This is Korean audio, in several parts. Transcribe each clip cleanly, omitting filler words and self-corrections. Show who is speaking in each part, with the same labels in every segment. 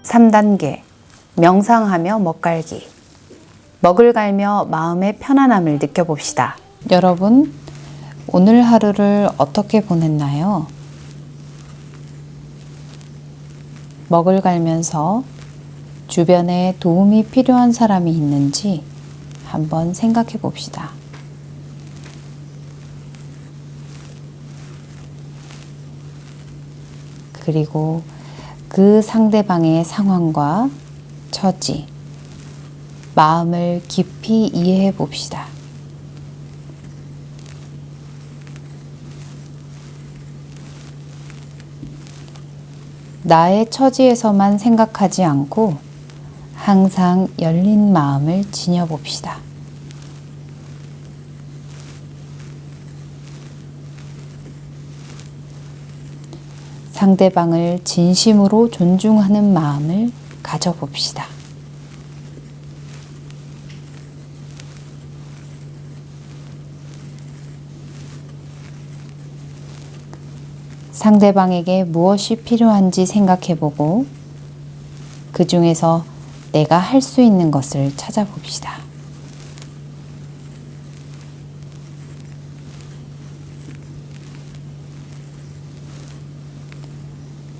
Speaker 1: (3단계) 명상하며 먹갈기. 먹을 갈며 마음의 편안함을 느껴봅시다. 여러분, 오늘 하루를 어떻게 보냈나요? 먹을 갈면서 주변에 도움이 필요한 사람이 있는지 한번 생각해 봅시다. 그리고 그 상대방의 상황과 처지, 마음을 깊이 이해해 봅시다. 나의 처지에서만 생각하지 않고 항상 열린 마음을 지녀봅시다. 상대방을 진심으로 존중하는 마음을 가져봅시다. 상대방에게 무엇이 필요한지 생각해보고 그 중에서 내가 할 수 있는 것을 찾아봅시다.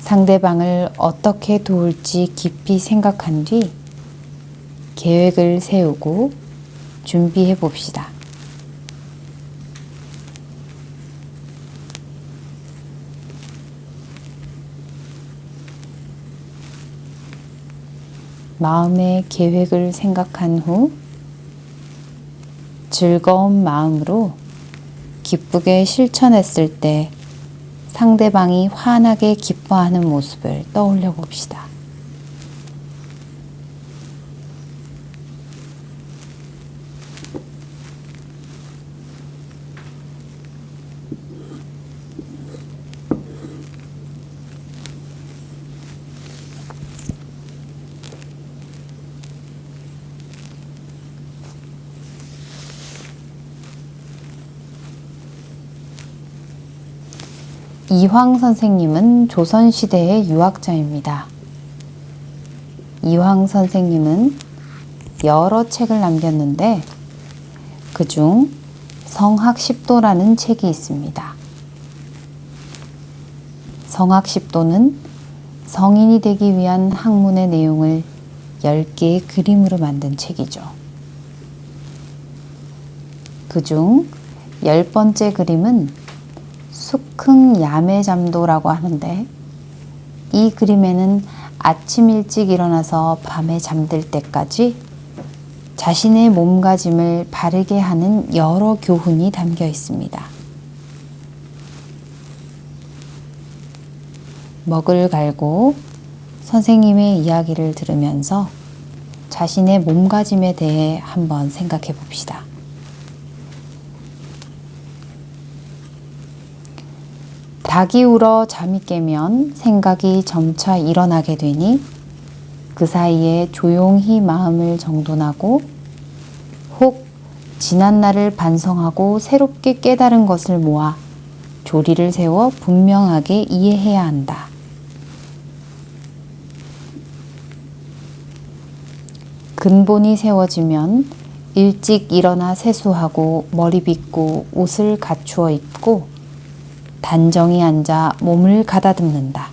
Speaker 1: 상대방을 어떻게 도울지 깊이 생각한 뒤 계획을 세우고 준비해 봅시다. 마음의 계획을 생각한 후 즐거운 마음으로 기쁘게 실천했을 때 상대방이 환하게 기뻐하는 모습을 떠올려 봅시다. 이황 선생님은 조선시대의 유학자입니다. 이황 선생님은 여러 책을 남겼는데 그중 성학십도라는 책이 있습니다. 성학십도는 성인이 되기 위한 학문의 내용을 10개의 그림으로 만든 책이죠. 그중 10번째 그림은 숙흥야매잠도라고 하는데 이 그림에는 아침 일찍 일어나서 밤에 잠들 때까지 자신의 몸가짐을 바르게 하는 여러 교훈이 담겨 있습니다. 먹을 갈고 선생님의 이야기를 들으면서 자신의 몸가짐에 대해 한번 생각해 봅시다. 닭이 울어 잠이 깨면 생각이 점차 일어나게 되니 그 사이에 조용히 마음을 정돈하고 혹 지난 날을 반성하고 새롭게 깨달은 것을 모아 조리를 세워 분명하게 이해해야 한다. 근본이 세워지면 일찍 일어나 세수하고 머리 빗고 옷을 갖추어 입고 단정히 앉아 몸을 가다듬는다.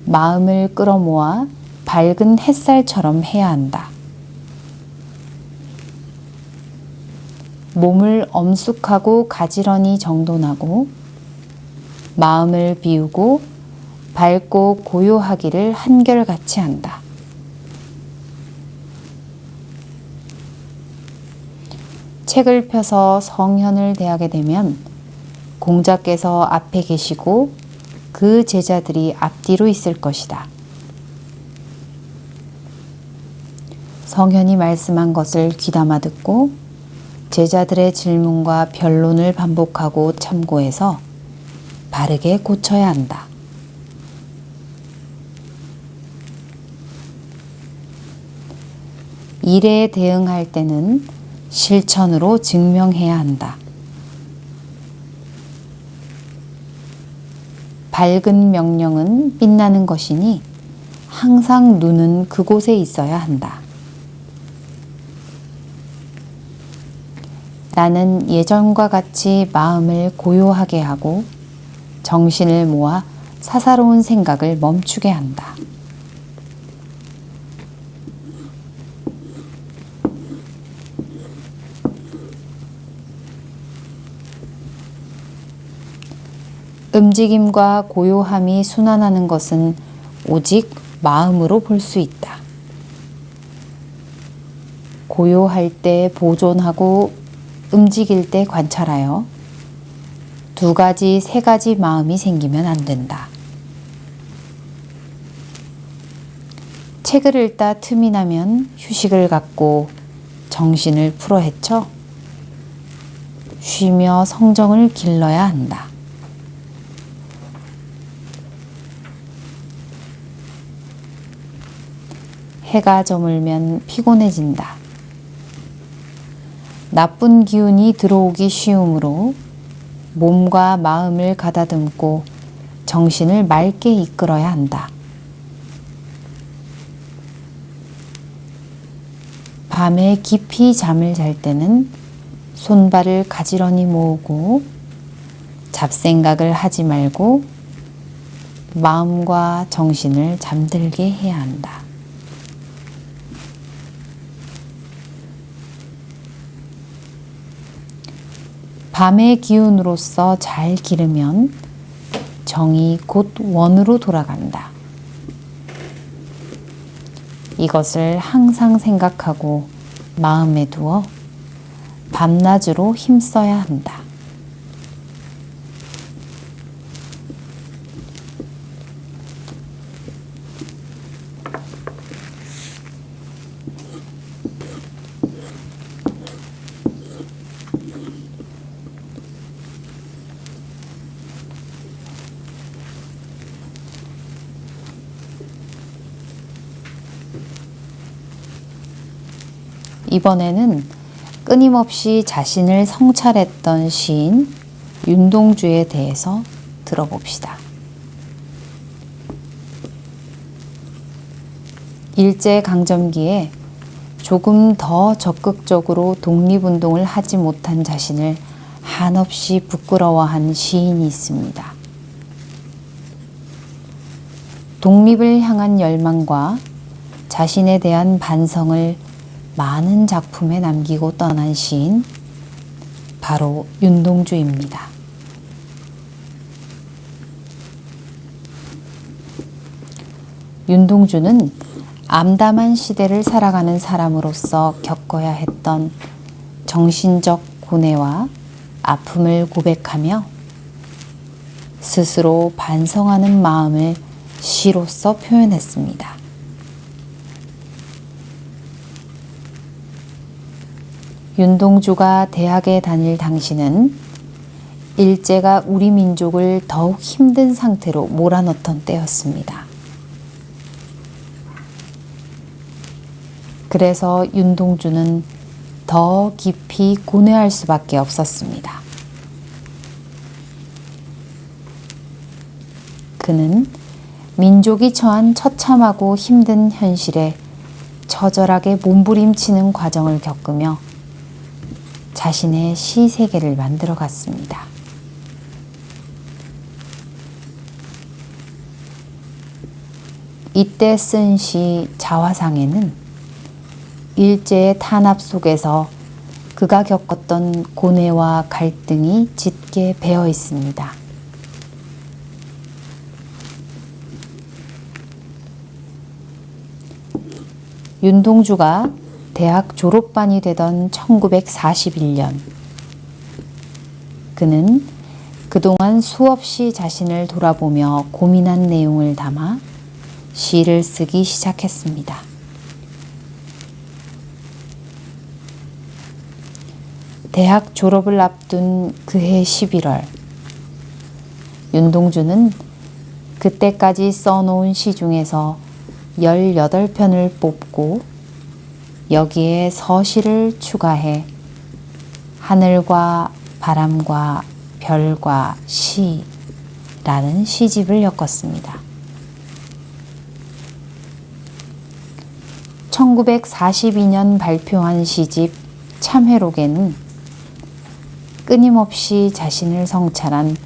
Speaker 1: 마음을 끌어모아 밝은 햇살처럼 해야 한다. 몸을 엄숙하고 가지런히 정돈하고 마음을 비우고 밝고 고요하기를 한결같이 한다. 책을 펴서 성현을 대하게 되면 공자께서 앞에 계시고 그 제자들이 앞뒤로 있을 것이다. 성현이 말씀한 것을 귀담아 듣고 제자들의 질문과 변론을 반복하고 참고해서 바르게 고쳐야 한다. 일에 대응할 때는 실천으로 증명해야 한다. 밝은 명령은 빛나는 것이니 항상 눈은 그곳에 있어야 한다. 나는 예전과 같이 마음을 고요하게 하고 정신을 모아 사사로운 생각을 멈추게 한다. 움직임과 고요함이 순환하는 것은 오직 마음으로 볼 수 있다. 고요할 때 보존하고 움직일 때 관찰하여 두 가지, 세 가지 마음이 생기면 안 된다. 책을 읽다 틈이 나면 휴식을 갖고 정신을 풀어 헤쳐 쉬며 성정을 길러야 한다. 해가 저물면 피곤해진다. 나쁜 기운이 들어오기 쉬우므로 몸과 마음을 가다듬고 정신을 맑게 이끌어야 한다. 밤에 깊이 잠을 잘 때는 손발을 가지런히 모으고 잡생각을 하지 말고 마음과 정신을 잠들게 해야 한다. 밤의 기운으로서 잘 기르면 정이 곧 원으로 돌아간다. 이것을 항상 생각하고 마음에 두어 밤낮으로 힘써야 한다. 이번에는 끊임없이 자신을 성찰했던 시인 윤동주에 대해서 들어봅시다. 일제강점기에 조금 더 적극적으로 독립운동을 하지 못한 자신을 한없이 부끄러워한 시인이 있습니다. 독립을 향한 열망과 자신에 대한 반성을 많은 작품에 남기고 떠난 시인, 바로 윤동주입니다. 윤동주는 암담한 시대를 살아가는 사람으로서 겪어야 했던 정신적 고뇌와 아픔을 고백하며 스스로 반성하는 마음을 시로써 표현했습니다. 윤동주가 대학에 다닐 당시는 일제가 우리 민족을 더욱 힘든 상태로 몰아넣던 때였습니다. 그래서 윤동주는 더 깊이 고뇌할 수밖에 없었습니다. 그는 민족이 처한 처참하고 힘든 현실에 처절하게 몸부림치는 과정을 겪으며 자신의 시 세계를 만들어 갔습니다. 이때 쓴 시 자화상에는 일제의 탄압 속에서 그가 겪었던 고뇌와 갈등이 짙게 배어 있습니다. 윤동주가 대학 졸업반이 되던 1941년, 그는 그동안 수없이 자신을 돌아보며 고민한 내용을 담아 시를 쓰기 시작했습니다. 대학 졸업을 앞둔 그해 11월, 윤동주는 그때까지 써놓은 시 중에서 18편을 뽑고 여기에 서시를 추가해 하늘과 바람과 별과 시 라는 시집을 엮었습니다. 1942년 발표한 시집 참회록에는 끊임없이 자신을 성찰한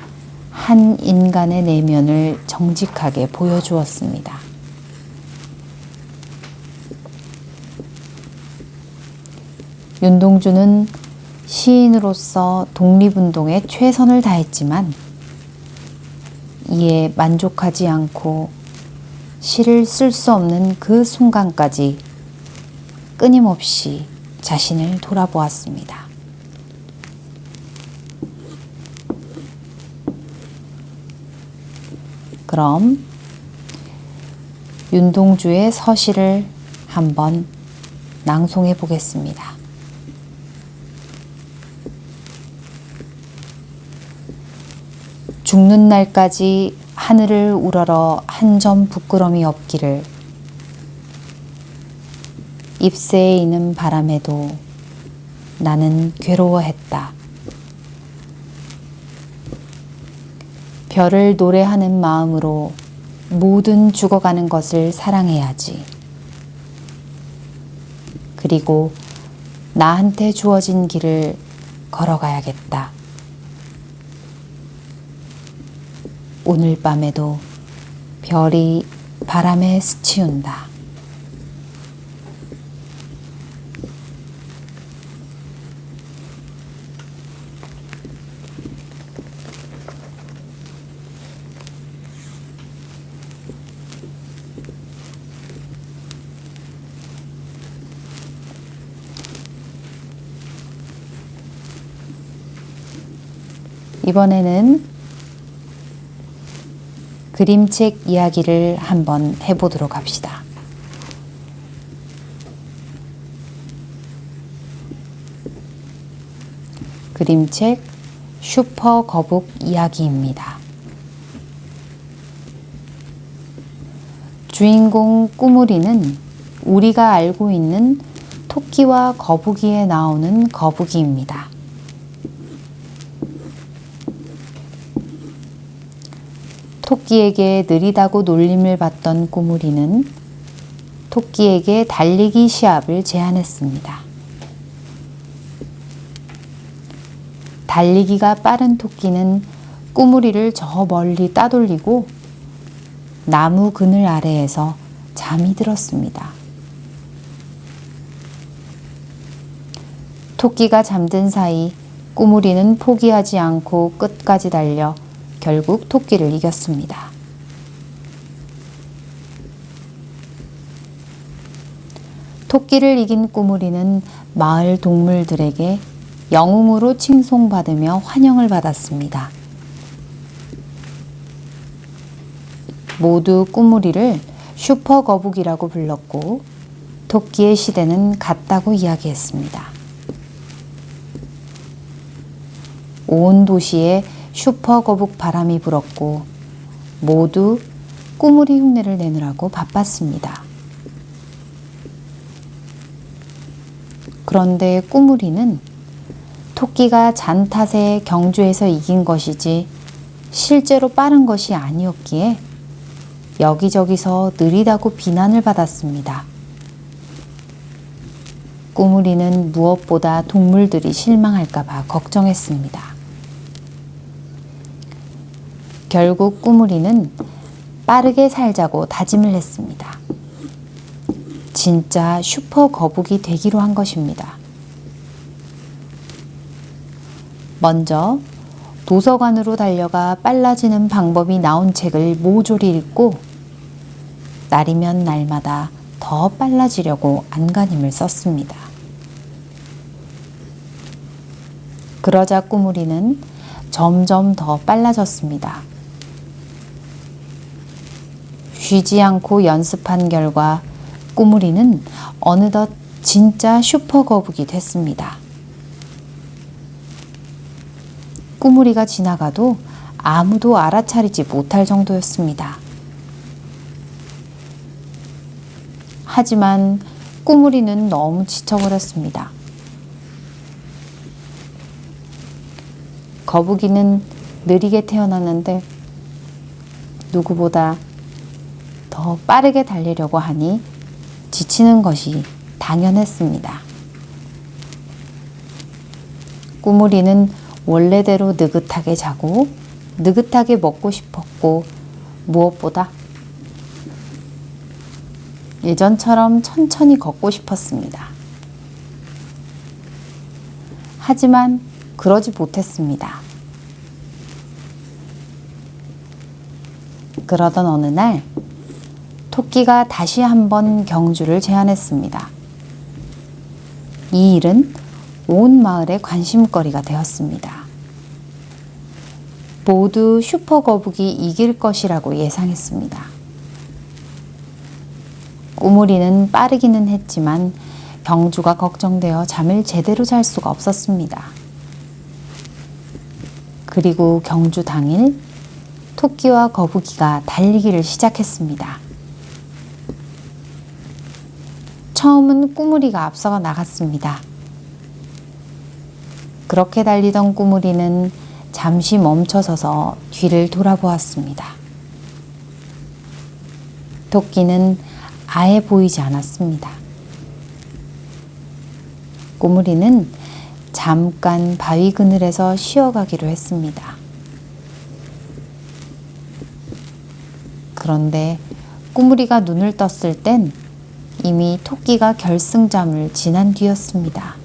Speaker 1: 한 인간의 내면을 정직하게 보여주었습니다. 윤동주는 시인으로서 독립운동에 최선을 다했지만 이에 만족하지 않고 시를 쓸 수 없는 그 순간까지 끊임없이 자신을 돌아보았습니다. 그럼 윤동주의 서시를 한번 낭송해 보겠습니다. 죽는 날까지 하늘을 우러러 한 점 부끄럼이 없기를. 잎새에 이는 바람에도 나는 괴로워했다. 별을 노래하는 마음으로 모든 죽어가는 것을 사랑해야지. 그리고 나한테 주어진 길을 걸어가야겠다. 오늘 밤에도 별이 바람에 스치운다. 이번에는 그림책 이야기를 한번 해보도록 합시다. 그림책 슈퍼 거북 이야기입니다. 주인공 꾸물이는 우리가 알고 있는 토끼와 거북이에 나오는 거북이입니다. 토끼에게 느리다고 놀림을 받던 꾸물이는 토끼에게 달리기 시합을 제안했습니다. 달리기가 빠른 토끼는 꾸물이를 저 멀리 따돌리고 나무 그늘 아래에서 잠이 들었습니다. 토끼가 잠든 사이 꾸물이는 포기하지 않고 끝까지 달려 결국 토끼를 이겼습니다. 토끼를 이긴 꾸물이는 마을 동물들에게 영웅으로 칭송받으며 환영을 받았습니다. 모두 꾸물이를 슈퍼 거북이라고 불렀고 토끼의 시대는 갔다고 이야기했습니다. 온 도시에 슈퍼 거북 바람이 불었고 모두 꾸물이 흉내를 내느라고 바빴습니다. 그런데 꾸물이는 토끼가 잔 탓에 경주에서 이긴 것이지 실제로 빠른 것이 아니었기에 여기저기서 느리다고 비난을 받았습니다. 꾸물이는 무엇보다 동물들이 실망할까봐 걱정했습니다. 결국 꾸물이는 빠르게 살자고 다짐을 했습니다. 진짜 슈퍼 거북이 되기로 한 것입니다. 먼저 도서관으로 달려가 빨라지는 방법이 나온 책을 모조리 읽고 날이면 날마다 더 빨라지려고 안간힘을 썼습니다. 그러자 꾸물이는 점점 더 빨라졌습니다. 쉬지 않고 연습한 결과 꾸물이는 어느덧 진짜 슈퍼 거북이 됐습니다. 꾸물이가 지나가도 아무도 알아차리지 못할 정도였습니다. 하지만 꾸물이는 너무 지쳐버렸습니다. 거북이는 느리게 태어났는데 누구보다 더 빠르게 달리려고 하니 지치는 것이 당연했습니다. 꾸물이는 원래대로 느긋하게 자고 느긋하게 먹고 싶었고 무엇보다 예전처럼 천천히 걷고 싶었습니다. 하지만 그러지 못했습니다. 그러던 어느 날 토끼가 다시 한번 경주를 제안했습니다. 이 일은 온 마을의 관심거리가 되었습니다. 모두 슈퍼거북이 이길 것이라고 예상했습니다. 꾸물이는 빠르기는 했지만 경주가 걱정되어 잠을 제대로 잘 수가 없었습니다. 그리고 경주 당일 토끼와 거북이가 달리기를 시작했습니다. 처음은 꾸물이가 앞서가 나갔습니다. 그렇게 달리던 꾸물이는 잠시 멈춰서서 뒤를 돌아보았습니다. 토끼는 아예 보이지 않았습니다. 꾸물이는 잠깐 바위 그늘에서 쉬어가기로 했습니다. 그런데 꾸물이가 눈을 떴을 땐 이미 토끼가 결승잠을 지난 뒤였습니다.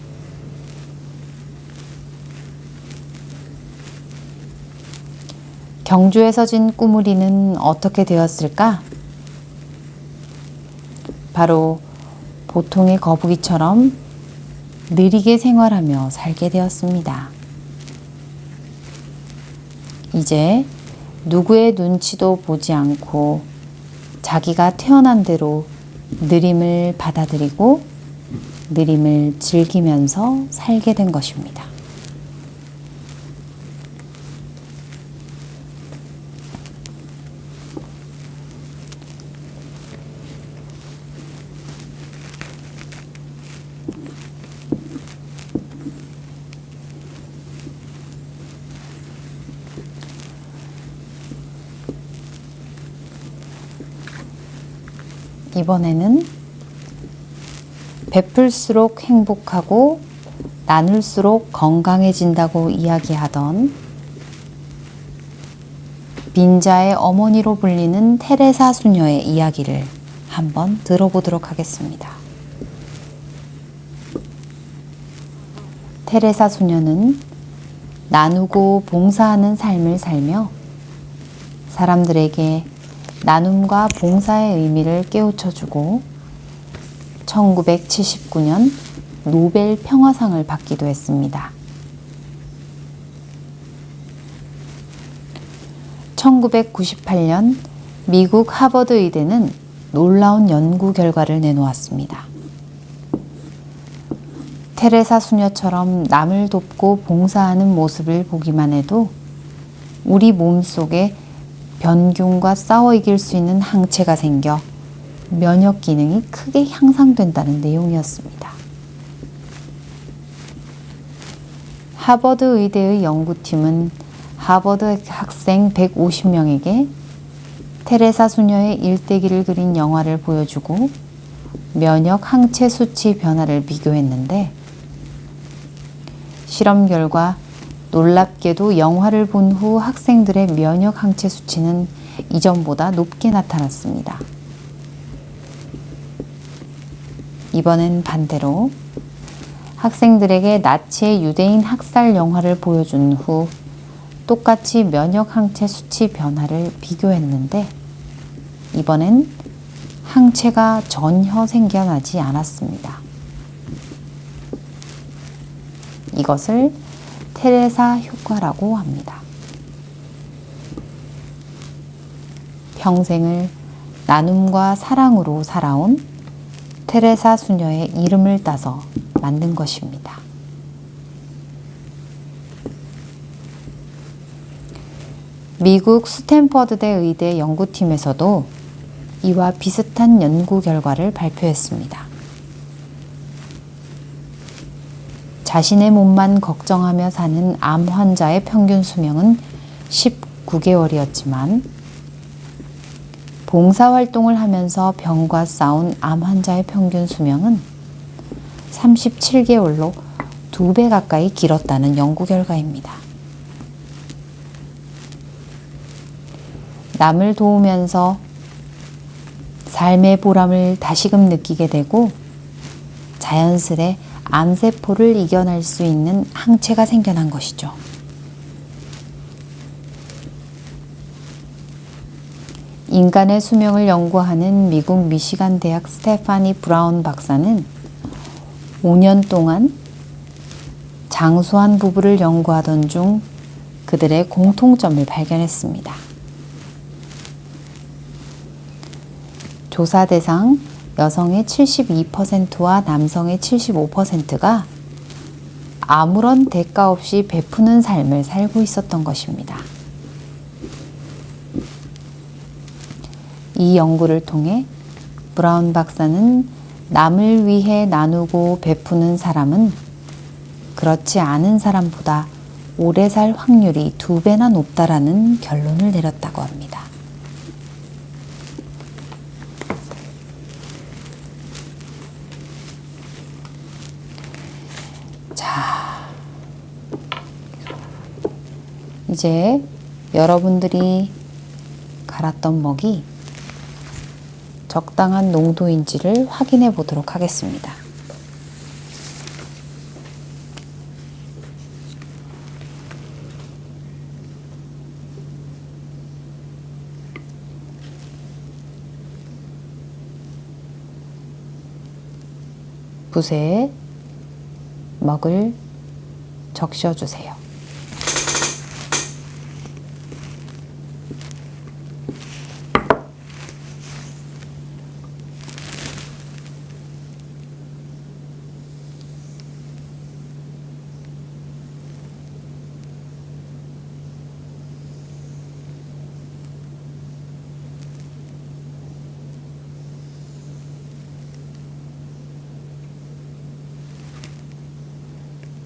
Speaker 1: 경주에서 진 꾸물이는 어떻게 되었을까? 바로 보통의 거북이처럼 느리게 생활하며 살게 되었습니다. 이제 누구의 눈치도 보지 않고 자기가 태어난 대로 느림을 받아들이고 느림을 즐기면서 살게 된 것입니다. 이번에는 베풀수록 행복하고 나눌수록 건강해진다고 이야기하던 빈자의 어머니로 불리는 테레사 수녀의 이야기를 한번 들어보도록 하겠습니다. 테레사 수녀는 나누고 봉사하는 삶을 살며 사람들에게 나눔과 봉사의 의미를 깨우쳐주고 1979년 노벨 평화상을 받기도 했습니다. 1998년 미국 하버드 의대는 놀라운 연구 결과를 내놓았습니다. 테레사 수녀처럼 남을 돕고 봉사하는 모습을 보기만 해도 우리 몸속에 변균과 싸워 이길 수 있는 항체가 생겨 면역 기능이 크게 향상된다는 내용이었습니다. 하버드 의대의 연구팀은 하버드 학생 150명에게 테레사 수녀의 일대기를 그린 영화를 보여주고 면역 항체 수치 변화를 비교했는데 실험 결과 놀랍게도 영화를 본 후 학생들의 면역 항체 수치는 이전보다 높게 나타났습니다. 이번엔 반대로 학생들에게 나치의 유대인 학살 영화를 보여준 후 똑같이 면역 항체 수치 변화를 비교했는데 이번엔 항체가 전혀 생겨나지 않았습니다. 이것을 테레사 효과라고 합니다. 평생을 나눔과 사랑으로 살아온 테레사 수녀의 이름을 따서 만든 것입니다. 미국 스탠퍼드대 의대 연구팀에서도 이와 비슷한 연구 결과를 발표했습니다. 자신의 몸만 걱정하며 사는 암 환자의 평균 수명은 19개월이었지만 봉사활동을 하면서 병과 싸운 암 환자의 평균 수명은 37개월로 2배 가까이 길었다는 연구 결과입니다. 남을 도우면서 삶의 보람을 다시금 느끼게 되고 자연스레 암세포를 이겨낼 수 있는 항체가 생겨난 것이죠. 인간의 수명을 연구하는 미국 미시간 대학 스테파니 브라운 박사는 5년 동안 장수한 부부를 연구하던 중 그들의 공통점을 발견했습니다. 조사 대상 여성의 72%와 남성의 75%가 아무런 대가 없이 베푸는 삶을 살고 있었던 것입니다. 이 연구를 통해 브라운 박사는 남을 위해 나누고 베푸는 사람은 그렇지 않은 사람보다 오래 살 확률이 2배나 높다라는 결론을 내렸다고 합니다. 자, 이제 여러분들이 갈았던 먹이 적당한 농도인지를 확인해 보도록 하겠습니다. 붓에 먹을 적셔 주세요.